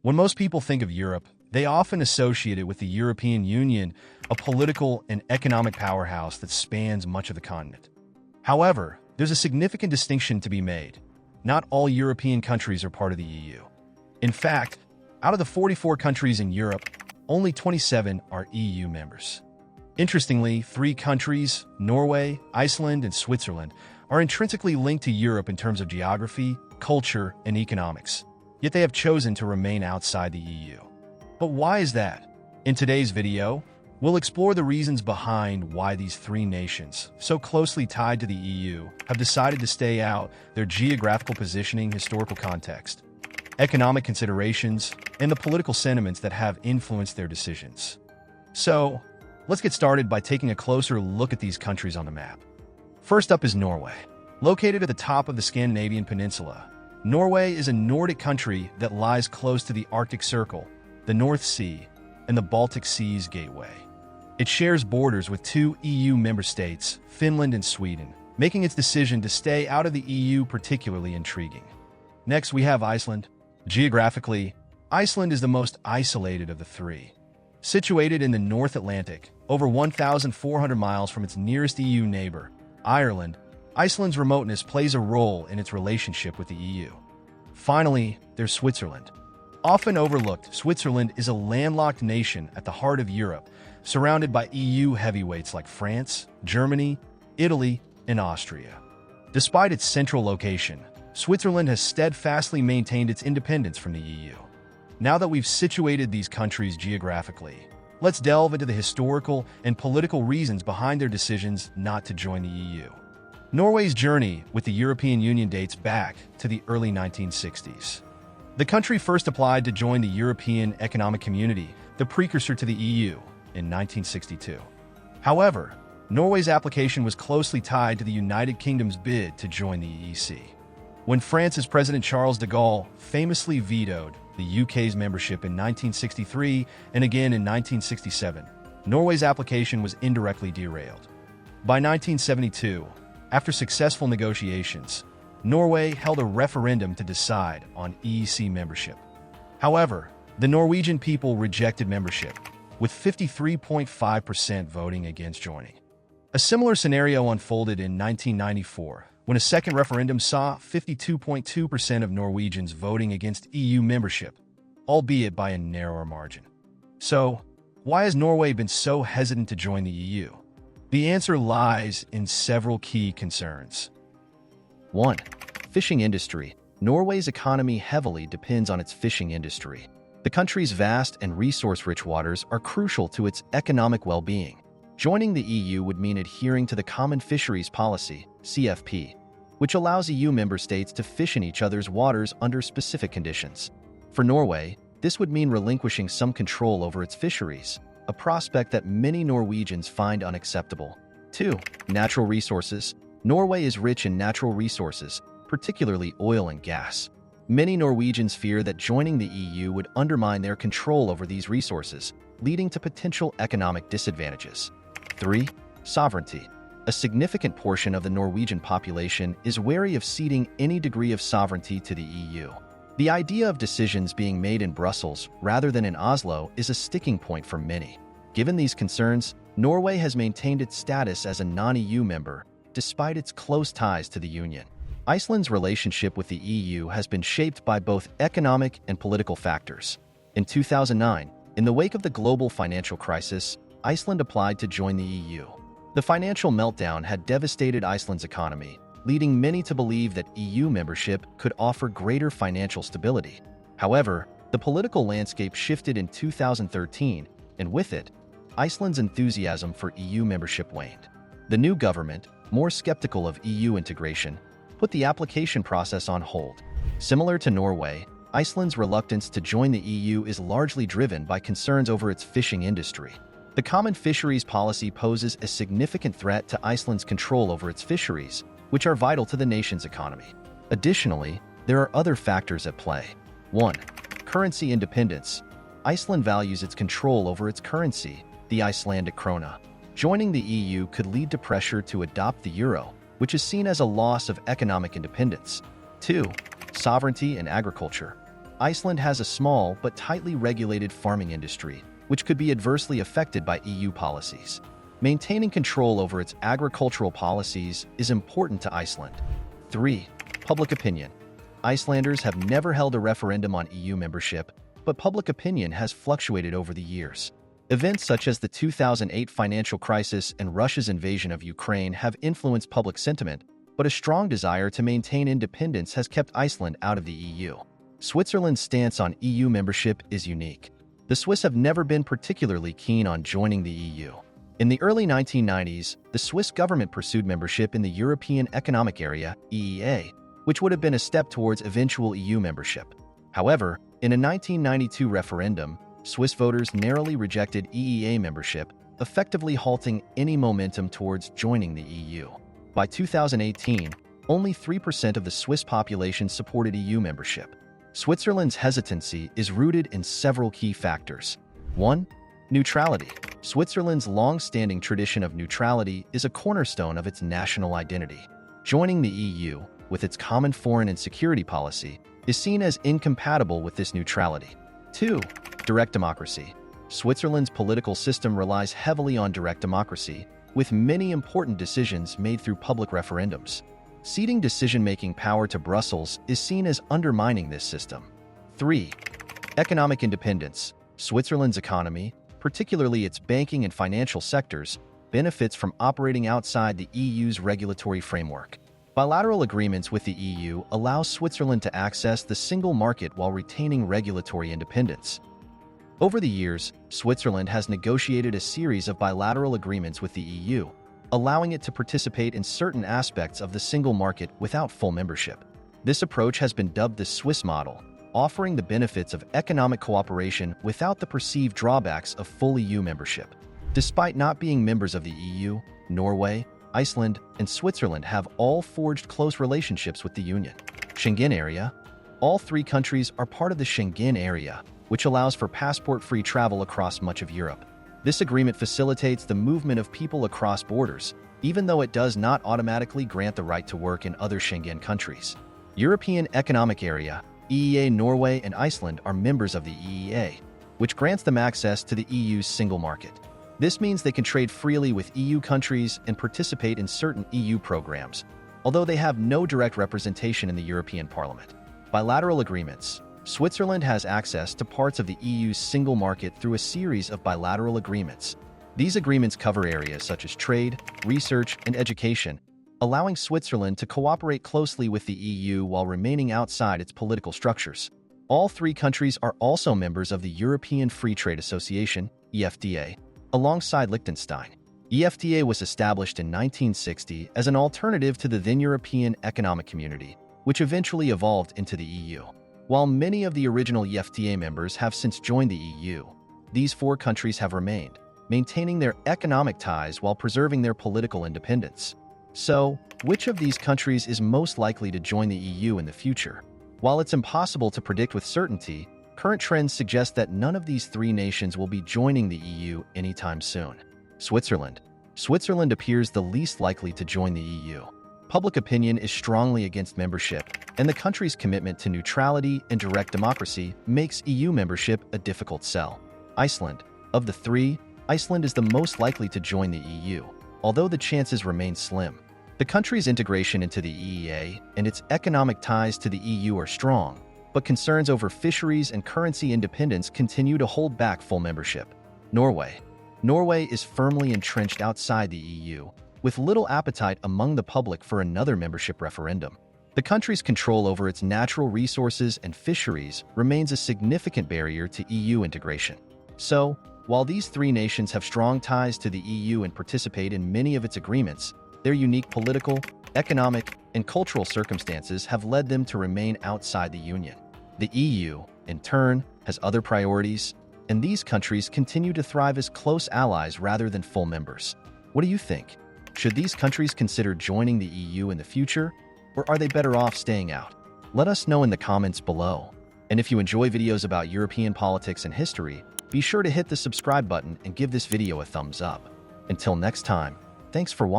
When most people think of Europe, they often associate it with the European Union, a political and economic powerhouse that spans much of the continent. However, there's a significant distinction to be made. Not all European countries are part of the EU. In fact, out of the 44 countries in Europe, only 27 are EU members. Interestingly, 3 countries, Norway, Iceland, and Switzerland, are intrinsically linked to Europe in terms of geography, culture, and economics. Yet they have chosen to remain outside the EU. But why is that? In today's video, we'll explore the reasons behind why these 3 nations, so closely tied to the EU, have decided to stay out, their geographical positioning, historical context, economic considerations, and the political sentiments that have influenced their decisions. So, let's get started by taking a closer look at these countries on the map. First up is Norway. Located at the top of the Scandinavian peninsula, Norway is a Nordic country that lies close to the Arctic Circle, the North Sea, and the Baltic Sea's gateway. It shares borders with 2 EU member states, Finland and Sweden, making its decision to stay out of the EU particularly intriguing. Next, we have Iceland. Geographically, Iceland is the most isolated of the 3. Situated in the North Atlantic, over 1,400 miles from its nearest EU neighbor, Ireland, Iceland's remoteness plays a role in its relationship with the EU. Finally, there's Switzerland. Often overlooked, Switzerland is a landlocked nation at the heart of Europe, surrounded by EU heavyweights like France, Germany, Italy, and Austria. Despite its central location, Switzerland has steadfastly maintained its independence from the EU. Now that we've situated these countries geographically, let's delve into the historical and political reasons behind their decisions not to join the EU. Norway's journey with the European Union dates back to the early 1960s. The country first applied to join the European Economic Community, the precursor to the EU, in 1962. However, Norway's application was closely tied to the United Kingdom's bid to join the EEC. When France's President Charles de Gaulle famously vetoed the UK's membership in 1963 and again in 1967, Norway's application was indirectly derailed. By 1972, after successful negotiations, Norway held a referendum to decide on EEC membership. However, the Norwegian people rejected membership, with 53.5% voting against joining. A similar scenario unfolded in 1994, when a second referendum saw 52.2% of Norwegians voting against EU membership, albeit by a narrower margin. So, why has Norway been so hesitant to join the EU? The answer lies in several key concerns. 1. Fishing industry. Norway's economy heavily depends on its fishing industry. The country's vast and resource-rich waters are crucial to its economic well-being. Joining the EU would mean adhering to the Common Fisheries Policy, CFP, which allows EU member states to fish in each other's waters under specific conditions. For Norway, this would mean relinquishing some control over its fisheries, a prospect that many Norwegians find unacceptable. 2. Natural resources. Norway is rich in natural resources, particularly oil and gas. Many Norwegians fear that joining the EU would undermine their control over these resources, leading to potential economic disadvantages. 3. Sovereignty. A significant portion of the Norwegian population is wary of ceding any degree of sovereignty to the EU. The idea of decisions being made in Brussels rather than in Oslo is a sticking point for many. Given these concerns, Norway has maintained its status as a non-EU member, despite its close ties to the Union. Iceland's relationship with the EU has been shaped by both economic and political factors. In 2009, in the wake of the global financial crisis, Iceland applied to join the EU. The financial meltdown had devastated Iceland's economy, leading many to believe that EU membership could offer greater financial stability. However, the political landscape shifted in 2013, and with it, Iceland's enthusiasm for EU membership waned. The new government, more skeptical of EU integration, put the application process on hold. Similar to Norway, Iceland's reluctance to join the EU is largely driven by concerns over its fishing industry. The Common Fisheries Policy poses a significant threat to Iceland's control over its fisheries, which are vital to the nation's economy. Additionally, there are other factors at play. 1. Currency independence. Iceland values its control over its currency, the Icelandic krona. Joining the EU could lead to pressure to adopt the euro, which is seen as a loss of economic independence. 2. Sovereignty and agriculture. Iceland has a small but tightly regulated farming industry, which could be adversely affected by EU policies. Maintaining control over its agricultural policies is important to Iceland. 3. Public opinion. Icelanders have never held a referendum on EU membership, but public opinion has fluctuated over the years. Events such as the 2008 financial crisis and Russia's invasion of Ukraine have influenced public sentiment, but a strong desire to maintain independence has kept Iceland out of the EU. Switzerland's stance on EU membership is unique. The Swiss have never been particularly keen on joining the EU. In the early 1990s, the Swiss government pursued membership in the European Economic Area, EEA, which would have been a step towards eventual EU membership. However, in a 1992 referendum, Swiss voters narrowly rejected EEA membership, effectively halting any momentum towards joining the EU. By 2018, only 3% of the Swiss population supported EU membership. Switzerland's hesitancy is rooted in several key factors. 1. Neutrality. Switzerland's long-standing tradition of neutrality is a cornerstone of its national identity. Joining the EU, with its common foreign and security policy, is seen as incompatible with this neutrality. 2. Direct democracy. Switzerland's political system relies heavily on direct democracy, with many important decisions made through public referendums. Ceding decision-making power to Brussels is seen as undermining this system. 3. Economic independence. Switzerland's economy, particularly its banking and financial sectors, benefits from operating outside the EU's regulatory framework. Bilateral agreements with the EU allow Switzerland to access the single market while retaining regulatory independence. Over the years, Switzerland has negotiated a series of bilateral agreements with the EU, allowing it to participate in certain aspects of the single market without full membership. This approach has been dubbed the Swiss model, offering the benefits of economic cooperation without the perceived drawbacks of full EU membership. Despite not being members of the EU, Norway, Iceland, and Switzerland have all forged close relationships with the Union. Schengen area. All three countries are part of the Schengen area, which allows for passport-free travel across much of Europe. This agreement facilitates the movement of people across borders, even though it does not automatically grant the right to work in other Schengen countries. European Economic Area, EEA. Norway and Iceland are members of the EEA, which grants them access to the EU's single market. This means they can trade freely with EU countries and participate in certain EU programs, although they have no direct representation in the European Parliament. Bilateral agreements. Switzerland has access to parts of the EU's single market through a series of bilateral agreements. These agreements cover areas such as trade, research, and education, allowing Switzerland to cooperate closely with the EU while remaining outside its political structures. All three countries are also members of the European Free Trade Association, EFTA, alongside Liechtenstein. EFTA was established in 1960 as an alternative to the then European Economic Community, which eventually evolved into the EU. While many of the original EFTA members have since joined the EU, these four countries have remained, maintaining their economic ties while preserving their political independence. So, which of these countries is most likely to join the EU in the future? While it's impossible to predict with certainty, current trends suggest that none of these three nations will be joining the EU anytime soon. Switzerland. Switzerland appears the least likely to join the EU. Public opinion is strongly against membership, and the country's commitment to neutrality and direct democracy makes EU membership a difficult sell. Iceland. Of the three, Iceland is the most likely to join the EU, although the chances remain slim. The country's integration into the EEA and its economic ties to the EU are strong, but concerns over fisheries and currency independence continue to hold back full membership. Norway. Norway is firmly entrenched outside the EU, with little appetite among the public for another membership referendum. The country's control over its natural resources and fisheries remains a significant barrier to EU integration. So, while these three nations have strong ties to the EU and participate in many of its agreements, their unique political, economic, and cultural circumstances have led them to remain outside the Union. The EU, in turn, has other priorities, and these countries continue to thrive as close allies rather than full members. What do you think? Should these countries consider joining the EU in the future, or are they better off staying out? Let us know in the comments below. And if you enjoy videos about European politics and history, be sure to hit the subscribe button and give this video a thumbs up. Until next time, thanks for watching.